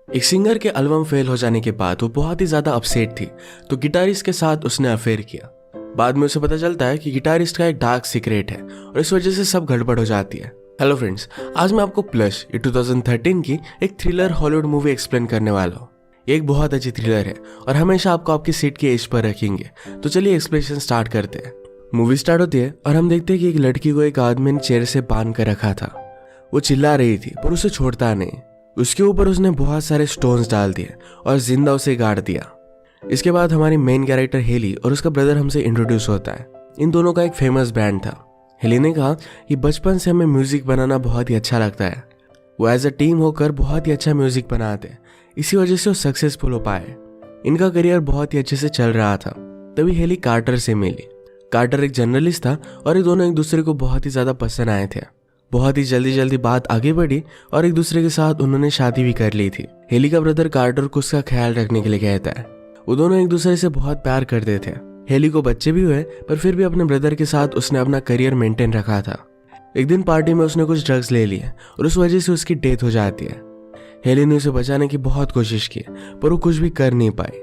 एक सिंगर के album fail हो जाने के बाद वो बहुत ही ज्यादा अपसेट थी, तो गिटारिस्ट के साथ उसने अफेयर किया। बाद में उसे पता चलता है कि गिटारिस्ट का एक डार्क सीक्रेट है और इस वजह से सब गड़बड़ हो जाती है। हेलो फ्रेंड्स, आज मैं आपको प्लश ये 2013 की एक थ्रिलर हॉलीवुड मूवी एक्सप्लेन करने वाला हूँ। ये एक बहुत अच्छी थ्रिलर है और हमेशा आपको आपकी सीट के एज पर रखेंगे। तो चलिए एक्सप्लेनेशन स्टार्ट करते हैं। मूवी स्टार्ट होती है और हम देखते हैं कि एक लड़की को एक आदमी ने चेयर से बांध कर रखा था। वो चिल्ला रही थी पर उसे छोड़ता नहीं। उसके ऊपर उसने बहुत सारे स्टोन्स डाल दिए और जिंदा उसे गाड़ दिया। इसके बाद हमारी मेन कैरेक्टर हेली और उसका ब्रदर हमसे इंट्रोड्यूस होता है। इन दोनों का एक फेमस बैंड था। हेली ने कहा कि बचपन से हमें म्यूजिक बनाना बहुत ही अच्छा लगता है। वो एज अ टीम होकर बहुत ही अच्छा म्यूजिक बनाते, इसी वजह से वो सक्सेसफुल हो पाए। इनका करियर बहुत ही अच्छे से चल रहा था। तभी हेली कार्टर से मिली। कार्टर एक जर्नलिस्ट था और ये दोनों एक दूसरे को बहुत ही ज्यादा पसंद आए थे। बहुत ही जल्दी बात आगे बढ़ी और एक दूसरे के साथ उन्होंने शादी भी कर ली थी। हेली का ब्रदर कार्टर को उसका ख्याल रखने के लिए कहता है। वो दोनों एक दूसरे से बहुत प्यार करते थे। हेली को बच्चे भी हुए पर फिर भी अपने ब्रदर के साथ उसने अपना करियर मेंटेन रखा था। एक दिन पार्टी में उसने कुछ ड्रग्स ले लिए और उस वजह से उसकी डेथ हो जाती है। हेली ने उसे बचाने की बहुत कोशिश की पर वो कुछ भी कर नहीं पाई।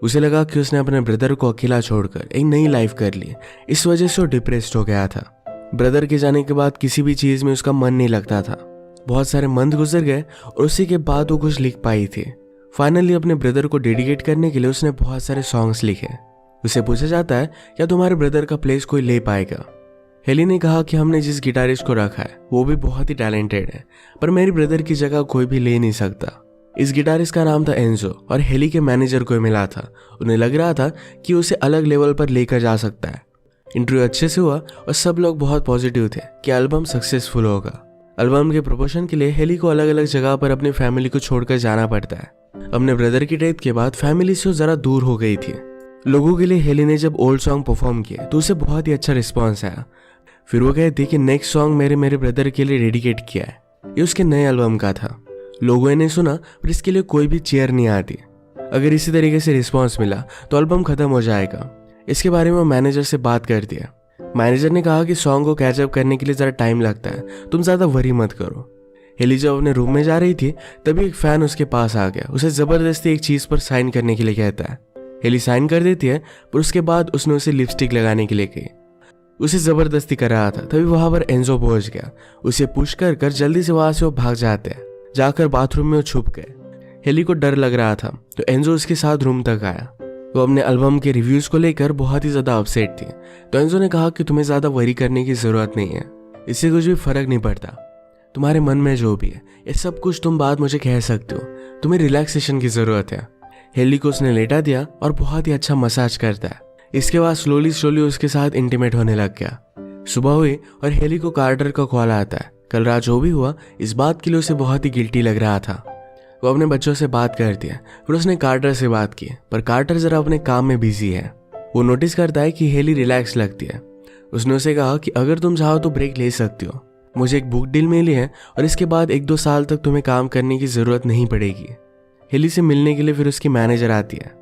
उसे लगा कि उसने अपने ब्रदर को अकेला छोड़कर एक नई लाइफ कर ली। इस वजह से वो डिप्रेस्ड हो गया था। ब्रदर के जाने के बाद किसी भी चीज में उसका मन नहीं लगता था। बहुत सारे मंथ गुजर गए और उसी के बाद वो कुछ लिख पाई थी। फाइनली अपने ब्रदर को डेडिकेट करने के लिए उसने बहुत सारे सॉन्ग्स लिखे। उसे पूछा जाता है क्या तुम्हारे ब्रदर का प्लेस कोई ले पाएगा। हेली ने कहा कि हमने जिस गिटारिस्ट को रखा है वो भी बहुत ही टैलेंटेड है, पर मेरी ब्रदर की जगह कोई भी ले नहीं सकता। इस गिटारिस्ट का नाम था एंजो और हेली के मैनेजर को मिला था। उन्हें लग रहा था कि उसे अलग लेवल पर लेकर जा सकता है। इंटरव्यू अच्छे से हुआ और सब लोग बहुत पॉजिटिव थे कि एल्बम सक्सेसफुल होगा। एल्बम के प्रमोशन के लिए हेली को अलग अलग जगह पर अपनी फैमिली को छोड़कर जाना पड़ता है। अपने ब्रदर की डेथ के बाद फैमिली से वो जरा दूर हो गई थी। लोगों के लिए हेली ने जब ओल्ड सॉन्ग परफॉर्म किए तो उसे बहुत ही अच्छा रिस्पॉन्स आया। फिर वो कहती कि नेक्स्ट सॉन्ग मेरे ब्रदर के लिए डेडिकेट किया है। ये उसके नए एल्बम का था। लोगों ने सुना पर इसके लिए कोई भी चेयर नहीं आती। अगर इसी तरीके से रिस्पॉन्स मिला तो एल्बम खत्म हो जाएगा। इसके बारे में मैनेजर से बात कर दिया। मैनेजर ने कहा कि सॉन्ग को कैचअप करने के लिए जरा टाइम लगता है, तुम ज्यादा वरी मत करो। हेली जब अपने रूम में जा रही थी तभी एक फैन उसके पास आ गया। उसे जबरदस्ती एक चीज पर साइन करने के लिए कहता है। हेली साइन कर देती है पर उसके बाद उसने उसे लिपस्टिक लगाने के लिए कही। उसे जबरदस्ती कर रहा था। तभी वहां पर एंजो पहुंच गया। उसे पुश कर जल्दी से वहां से वो भाग जाते हैं। जाकर बाथरूम में वो छुप गए। हेली को डर लग रहा था तो एंजो उसके साथ रूम तक आया। वो अपने एल्बम के रिव्यूज को लेकर बहुत ही ज्यादा अपसेट थी। तो एंजो ने कहा कि तुम्हें ज्यादा वरी करने की जरूरत नहीं है, इससे कुछ भी फर्क नहीं पड़ता। तुम्हारे मन में जो भी है ये सब कुछ तुम बात मुझे कह सकते हो। तुम्हें रिलैक्सेशन की जरूरत है। हेली को उसने लेटा दिया और बहुत ही अच्छा मसाज करता है। इसके बाद स्लोली उसके साथ इंटीमेट होने लग गया। सुबह हुई और हेली को कार्टर का कॉल आता है। कल रात जो भी हुआ इस बात के लिए उसे बहुत ही गिल्टी लग रहा था। वो अपने बच्चों से बात करती है। फिर उसने कार्टर से बात की पर कार्टर जरा अपने काम में बिजी है। वो नोटिस करता है कि हेली रिलैक्स लगती है। उसने उसे कहा कि अगर तुम चाहो तो ब्रेक ले सकती हो। मुझे एक बुक डील मिली है और इसके बाद 1-2 साल तक तुम्हें काम करने की जरूरत नहीं पड़ेगी। हेली से मिलने के लिए फिर उसकी मैनेजर आती है।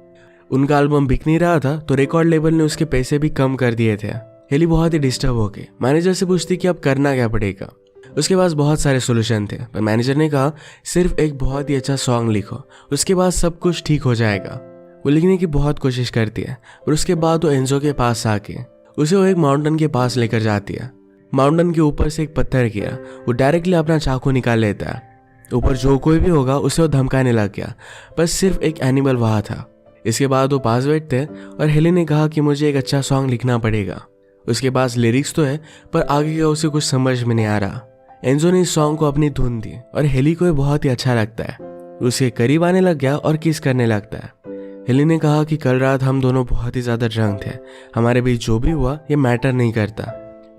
उनका एल्बम बिक नहीं रहा था तो रिकॉर्ड लेबल ने उसके पैसे भी कम कर दिए थे। हेली बहुत ही डिस्टर्ब हो गई। मैनेजर से पूछती कि अब करना क्या पड़ेगा। उसके पास बहुत सारे सोल्यूशन थे पर मैनेजर ने कहा सिर्फ एक बहुत ही अच्छा सॉन्ग लिखो, उसके बाद सब कुछ ठीक हो जाएगा। वो लिखने की बहुत कोशिश करती है और उसके बाद वो एंजो के पास आके उसे वो एक माउंटेन के पास लेकर जाती है। माउंटेन के ऊपर से एक पत्थर गिरा। वो डायरेक्टली अपना चाकू निकाल लेता है। ऊपर जो कोई भी होगा उसे वो धमकाने लग गया, बस सिर्फ एक एनिमल वहां था। इसके बाद वो पास बैठते और हेली ने कहा कि मुझे एक अच्छा सॉन्ग लिखना पड़ेगा। उसके पास लिरिक्स तो है पर आगे का उसे कुछ समझ में नहीं आ रहा। एंजो ने इस सॉन्ग को अपनी धुन दी और हेली को ये बहुत ही अच्छा लगता है। उसके करीब आने लग गया और किस करने लगता है। हेली ने कहा कि कल रात हम दोनों बहुत ही ज्यादा ड्रंक थे। हमारे बीच जो भी हुआ ये मैटर नहीं करता।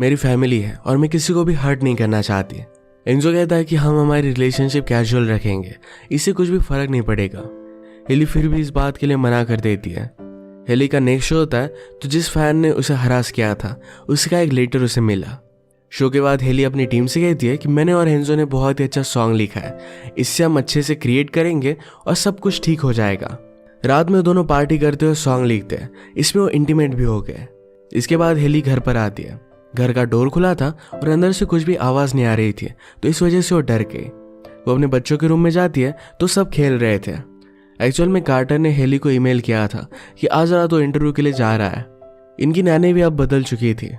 मेरी फैमिली है और मैं किसी को भी हर्ट नहीं करना चाहती। एंजो कहता है कि हम हमारी रिलेशनशिप कैजुअल रखेंगे, इससे कुछ भी फर्क नहीं पड़ेगा। हेली फिर भी इस बात के लिए मना कर देती है। हेली का नेक्स्ट शो होता है तो जिस फैन ने उसे हरास किया था उसका एक लेटर उसे मिला। शो के बाद हेली अपनी टीम से कहती है कि मैंने और एंजो ने बहुत ही अच्छा सॉन्ग लिखा है, इससे हम अच्छे से क्रिएट करेंगे और सब कुछ ठीक हो जाएगा। रात में दोनों पार्टी करते हुए सॉन्ग लिखते हैं। इसमें वो इंटीमेट भी हो गए। इसके बाद हेली घर पर आती है। घर का डोर खुला था और अंदर से कुछ भी आवाज नहीं आ रही थी तो इस वजह से वो डर गई। वो अपने बच्चों के रूम में जाती है तो सब खेल रहे थे। एक्चुअल में कार्टर ने हेली को ईमेल किया था कि आज रात वो इंटरव्यू के लिए जा रहा है। इनकी नैनी भी अब बदल चुकी थी।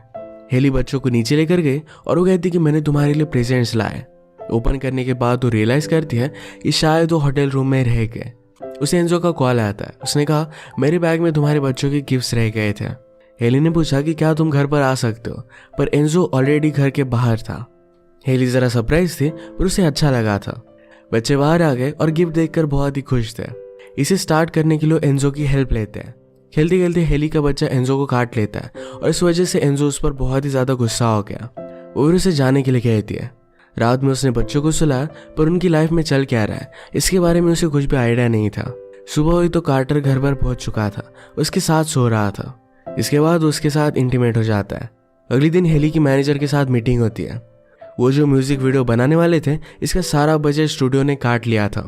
हेली बच्चों को नीचे लेकर गई और वो कहती कि मैंने तुम्हारे लिए प्रेजेंट्स लाए। ओपन करने के बाद वो रियलाइज करती है कि शायद वो होटल रूम में रह गए। उसे एंजो का कॉल आता है। उसने कहा मेरे बैग में तुम्हारे बच्चों के गिफ्ट्स रह गए थे। हेली ने पूछा कि क्या तुम घर पर आ सकते हो, पर एंजो ऑलरेडी घर के बाहर था। हेली जरा सरप्राइज थी पर उसे अच्छा लगा था। बच्चे बाहर आ गए और गिफ्ट देखकर बहुत ही खुश थे। इसे स्टार्ट करने के लिए एंजो की हेल्प लेते हैं। खेलते खेलते हेली का बच्चा एंजो को काट लेता है और इस वजह से एंजो उस पर बहुत ही ज्यादा गुस्सा हो गया। वो उसे जाने के लिए कहती है। रात में उसने बच्चों को सुलाया पर उनकी लाइफ में चल क्या रहा है इसके बारे में उसे कुछ भी आइडिया नहीं था। सुबह हुई तो कार्टर घर पर पहुंच चुका था, उसके साथ सो रहा था। इसके बाद उसके साथ इंटीमेट हो जाता है। अगले दिन हेली की मैनेजर के साथ मीटिंग होती है। वो जो म्यूजिक वीडियो बनाने वाले थे इसका सारा बजट स्टूडियो ने काट लिया था।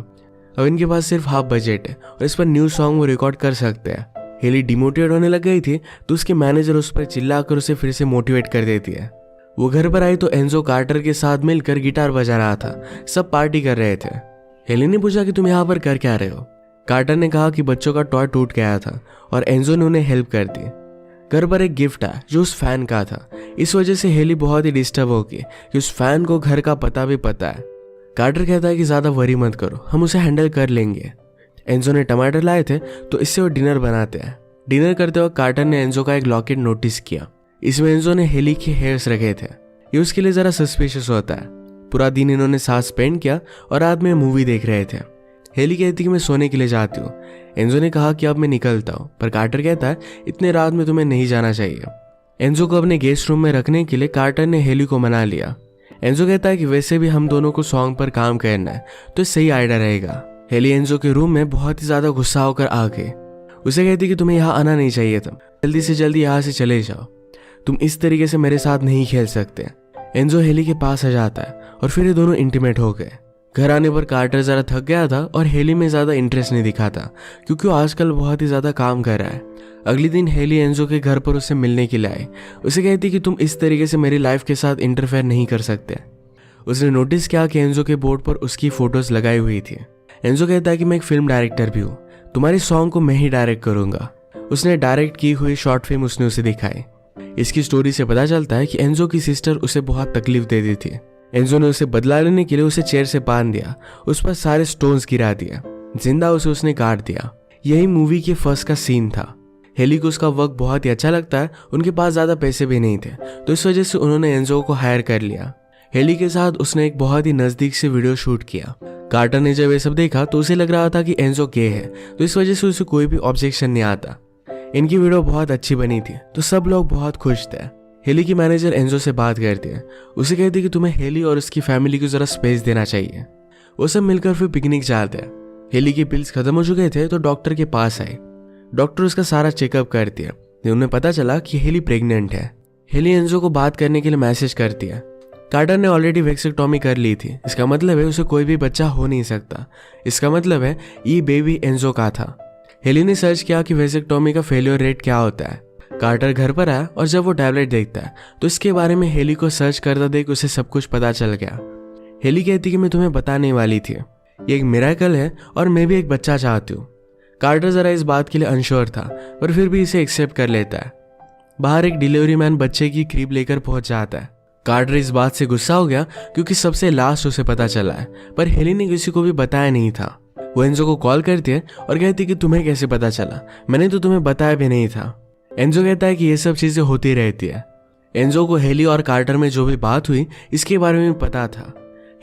अब इनके पास सिर्फ हाफ बजट है और इस पर न्यू सॉन्ग वो रिकॉर्ड कर सकते हैं। हेली डिमोटिवेट होने लग गई थी तो उसके मैनेजर उस पर चिल्लाकर उसे फिर से मोटिवेट कर देती है। वो घर पर आई तो एंजो कार्टर के साथ मिलकर गिटार बजा रहा था। सब पार्टी कर रहे थे। हेली ने पूछा कि तुम यहाँ पर कर क्या रहे हो। कार्टर ने कहा कि बच्चों का टॉय टूट गया था और एंजो ने उन्हें हेल्प कर दी। घर पर एक गिफ्ट आया जो उस फैन का था। इस वजह से हेली बहुत ही डिस्टर्ब होगी कि उस फैन को घर का पता भी पता है। कार्टर कहता है कि ज्यादा वरी मत करो, हम उसे हैंडल कर लेंगे। एंजो ने टमाटर लाए थे तो इससे वो डिनर बनाते हैं। डिनर करते वक्त कार्टर ने एंजो का एक लॉकेट नोटिस किया। इसमें एंजो ने हेली के हेयर्स रखे थे। ये उसके लिए जरा सस्पिशियस होता है। पूरा दिन इन्होंने साथ स्पेंड किया और रात में मूवी देख रहे थे। हेली कहती कि मैं सोने के लिए जाती हूँ। एंजो ने कहा कि अब मैं निकलता हूँ, पर कार्टर कहता है इतने रात में तुम्हें नहीं जाना चाहिए। एंजो को अपने गेस्ट रूम में रखने के लिए कार्टर ने हेली को मना लिया। एंजो कहता है कि वैसे भी हम दोनों को सॉन्ग पर काम करना है तो सही आइडिया रहेगा। हेली एंजो के रूम में बहुत ही ज्यादा गुस्सा होकर आ गई। उसे कहती कि तुम्हें यहाँ आना नहीं चाहिए था, जल्दी से जल्दी यहाँ से चले जाओ, तुम इस तरीके से मेरे साथ नहीं खेल सकते। एंजो हेली के पास आ जाता है और फिर ये दोनों इंटीमेट हो गए। घर आने पर कार्टर जरा थक गया था और हेली में ज्यादा इंटरेस्ट नहीं दिखाता क्योंकि वो आजकल बहुत ही ज्यादा काम कर रहा है। अगले दिन हेली एंजो के घर पर उसे मिलने के लिए आई। उसे कहती कि तुम इस तरीके से मेरी लाइफ के साथ इंटरफेयर नहीं कर सकते। उसने नोटिस किया कि एंजो के बोर्ड पर उसकी फोटोज लगाई हुई थी। एंजो कहता है कि मैं एक फिल्म डायरेक्टर भी हूँ, तुम्हारी सॉन्ग को मैं ही डायरेक्ट करूंगा। उसने डायरेक्ट की हुई शॉर्ट फिल्म उसने उसे दिखाई। इसकी स्टोरी से पता चलता है कि एंजो की सिस्टर उसे बहुत तकलीफ दे दी थी। एंजो ने उसे बदला लेने के लिए उसे चेयर से बांध दिया, उस पर सारे स्टोन्स गिरा दिया, जिंदा उसे उसने काट दिया। यही मूवी के फर्स्ट का सीन था। हेली को उसका वर्क बहुत ही अच्छा लगता है। उनके पास ज्यादा पैसे भी नहीं थे तो इस वजह से उन्होंने एंजो को हायर कर लिया। हेली के साथ उसने एक बहुत ही नजदीक से वीडियो शूट किया। कार्टर ने जब ये सब देखा तो उसे लग रहा था कि एंजो गे है तो इस वजह से उसे कोई भी ऑब्जेक्शन नहीं आता। इनकी वीडियो बहुत अच्छी बनी थी तो सब लोग बहुत खुश थे। हेली की मैनेजर एंजो से बात करती है। उसे कहती है कि तुम्हें हेली और उसकी फैमिली को जरा स्पेस देना चाहिए। वो सब मिलकर फिर पिकनिक जाते हैं। हेली के पिल्स खत्म हो चुके थे तो डॉक्टर के पास आए। डॉक्टर उसका सारा चेकअप करती है। उन्हें पता चला कि हेली प्रेग्नेंट है। हेली एंजो को बात करने के लिए मैसेज करती है। कार्टर ने ऑलरेडी वैक्सेक्टोमी कर ली थी, इसका मतलब है उसे कोई भी बच्चा हो नहीं सकता। इसका मतलब है ये बेबी एंजो का था। हेली ने सर्च किया कि वैक्सेक्टोमी का फेलियर रेट क्या होता है। कार्टर घर पर आया और जब वो टैबलेट देखता है तो इसके बारे में हेली को सर्च करता देख उसे सब कुछ पता चल गया। हेली कहती कि मैं तुम्हें बताने वाली थी, ये एक मिरेकल है और मैं भी एक बच्चा चाहती हूँ। कार्टर जरा इस बात के लिए अनश्योर था पर फिर भी इसे एक्सेप्ट कर लेता है। बाहर एक डिलीवरी मैन बच्चे की क्रीब लेकर पहुंच जाता है। कार्टर इस बात से गुस्सा हो गया क्योंकि सबसे लास्ट उसे पता चला है, पर हेली ने किसी को भी बताया नहीं था। वो एंजो को कॉल करती है और कहती कि तुम्हें कैसे पता चला, मैंने तो तुम्हें बताया भी नहीं था। एंजो कहता है कि ये सब चीजें होती रहती है। एंजो को हेली और कार्टर में जो भी बात हुई इसके बारे में पता था।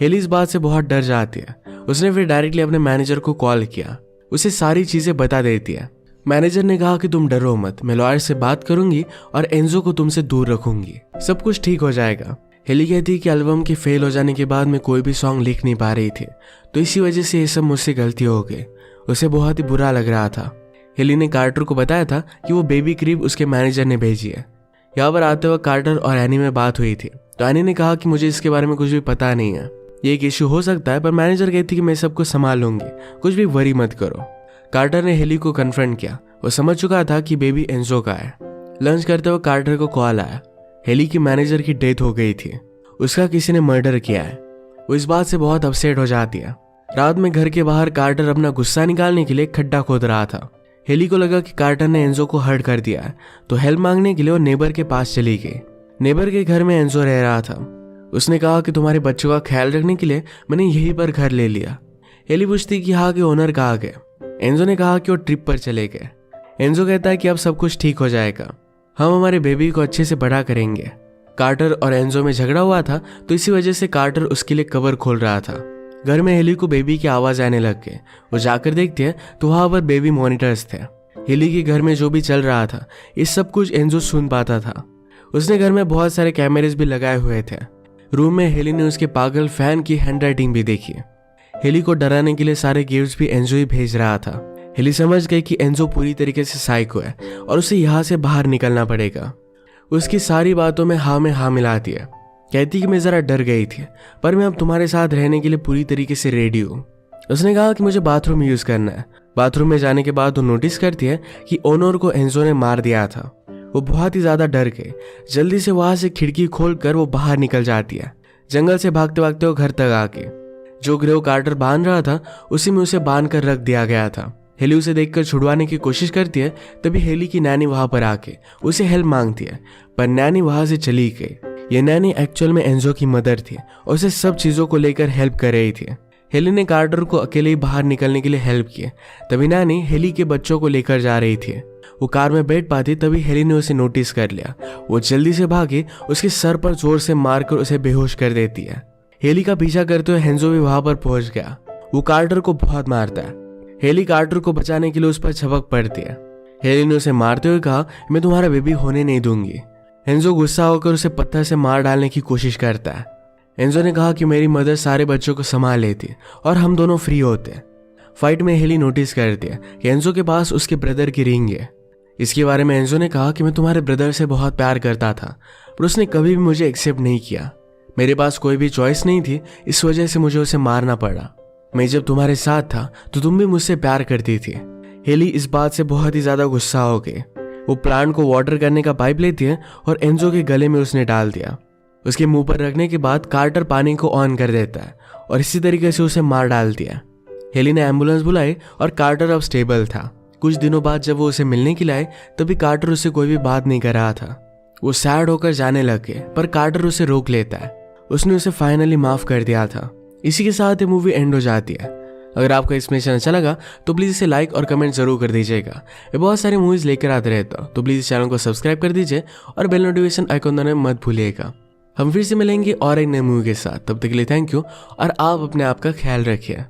हेली इस बात से बहुत डर जाती है। उसने फिर डायरेक्टली अपने मैनेजर को कॉल किया, उसे सारी चीजें बता देती है। मैनेजर ने कहा कि तुम डरो मत, मैं लॉयर से बात करूंगी और एंजो को तुमसे दूर रखूंगी, सब कुछ ठीक हो जाएगा। हेली कहती है कि एल्बम के फेल हो जाने के बाद मैं कोई भी सॉन्ग लिख नहीं पा रही थी तो इसी वजह से ये सब मुझसे गलती हो गई। उसे बहुत ही बुरा लग रहा था। हेली ने कार्टर को बताया था कि वो बेबी क्रीब उसके मैनेजर ने भेजी है। यहाँ पर आते वक्त कार्टर और एनी में बात हुई थी तो एनी ने कहा कि मुझे इसके बारे में कुछ भी पता नहीं है, ये एक इश्यू हो सकता है, पर मैनेजर कहती कि मैं सबको संभाल लूंगी, कुछ भी वरी मत करो। कार्टर ने हेली को कन्फ्रंट किया। वो समझ चुका था कि बेबी एंजो का है। लंच करते हुए कार्टर को कॉल आया। हेली की मैनेजर की डेथ हो गई थी, उसका किसी ने मर्डर किया है। वो इस बात से बहुत अपसेट हो जाती है। रात में घर के बाहर कार्टर अपना गुस्सा निकालने के लिए खड्डा खोद रहा था। हेली को लगा कि कार्टर ने एंजो को हर्ट कर दिया है, तो हेल्प मांगने के लिए वो नेबर के पास चली गई। नेबर के घर में एंजो रह रहा था। उसने कहा कि तुम्हारे बच्चों का ख्याल रखने के लिए मैंने यहीं पर घर ले लिया। हेली पूछती कि हाँ के ओनर कहाँ गए। एंजो ने कहा कि वो ट्रिप पर चले गए। एंजो कहता है कि अब सब कुछ ठीक हो जाएगा, हम हमारे बेबी को अच्छे से बड़ा करेंगे। कार्टर और एंजो में झगड़ा हुआ था, तो इसी वजह से कार्टर उसके लिए कवर खोल रहा था। घर में हेली को बेबी की आवाज आने लग गई। वो जाकर देखती है तो वहां पर बेबी मॉनिटर्स थे। हेली के घर में जो भी चल रहा था इस सब कुछ एंजो सुन पाता था। उसने घर में बहुत सारे कैमरेज भी लगाए हुए थे। रूम में हेली ने उसके पागल फैन की हैंडराइटिंग भी देखी। हेली को डराने के लिए सारे गिफ्ट्स भी एंजो ही भेज रहा था। हेली समझ गई कि एंजो पूरी तरीके से साइको है और उसे यहाँ से बाहर निकलना पड़ेगा। उसकी सारी बातों में हाँ मिलाती है। कहती कि मैं जरा डर गई थी, पर मैं अब तुम्हारे साथ रहने के लिए पूरी तरीके से रेडी हूँ। उसने कहा कि मुझे बाथरूम यूज करना है। बाथरूम में जाने के बाद वो नोटिस करती है कि ओनर को एंजो ने मार दिया था। वो बहुत ही ज्यादा डर गई। जल्दी से वहां से खिड़की खोलकर वो बाहर निकल जाती है। जंगल से भागते भागते वो घर तक आके जो ग्रेव कार्टर बांध रहा था उसी में उसे बांध कर रख दिया गया था। हेली उसे देखकर छुड़वाने की कोशिश करती है, तभी हेली की नैनी वहां पर आके उसे हेल्प मांगती है, पर नैनी वहां से चली गई। ये नैनी एक्चुअल में एंजो की मदर थी और उसे सब चीजों को लेकर हेल्प कर रही थी। हेली ने कार्टर को अकेले ही बाहर निकलने के लिए हेल्प किया। तभी नैनी हेली के बच्चों को लेकर जा रही थी। वो कार में बैठ पाती तभी हेली ने उसे नोटिस कर लिया। वो जल्दी से भागी, उसके सर पर जोर से मारकर उसे बेहोश कर देती है। हेली का पीछा करते हुए एंजो भी वहां पर पहुंच गया। वो कार्टर को बहुत मारता है। हेली कार्टर को बचाने के लिए उस पर झपक पड़ती है। हेली ने उसे मारते हुए कहा, मैं तुम्हारा बेबी होने नहीं दूंगी। एंजो गुस्सा होकर उसे पत्थर से मार डालने की कोशिश करता है। एंजो ने कहा कि मेरी मदर सारे बच्चों को संभाल लेती और हम दोनों फ्री होते। फाइट में हेली नोटिस करती है कि एंजो के पास उसके ब्रदर की रिंग है। इसके बारे में एंजो ने कहा कि मैं तुम्हारे ब्रदर से बहुत प्यार करता था, पर उसने कभी भी मुझे एक्सेप्ट नहीं किया। मेरे पास कोई भी चॉइस नहीं थी, इस वजह से मुझे उसे मारना पड़ा। मैं जब तुम्हारे साथ था तो तुम भी मुझसे प्यार करती थी। हेली इस बात से बहुत ही ज्यादा गुस्सा हो गई। वो प्लांट को वाटर करने का पाइप लेती है और एंजो के गले में उसने डाल दिया। उसके मुंह पर रखने के बाद कार्टर पानी को ऑन कर देता है और इसी तरीके से उसे मार डालती है। हेली ने एम्बुलेंस बुलाई और कार्टर अब स्टेबल था। कुछ दिनों बाद जब वो उसे मिलने के लिए आए तभी कार्टर उससे कोई भी बात नहीं कर रहा था। वो सैड होकर जाने लगे, पर कार्टर उसे रोक लेता है। उसने उसे फाइनली माफ कर दिया था। इसी के साथ ये मूवी एंड हो जाती है। अगर आपको एक्सप्लेनेशन अच्छा लगा तो प्लीज़ इसे लाइक और कमेंट जरूर कर दीजिएगा। मैं बहुत सारी मूवीज़ लेकर आते रहता हूँ, तो प्लीज़ इस चैनल को सब्सक्राइब कर दीजिए और बेल नोटिफिकेशन आइकॉन दबाना मत भूलिएगा। हम फिर से मिलेंगे और एक नई मूवी के साथ। तब तक के लिए थैंक यू और आप अपने आप का ख्याल रखिए।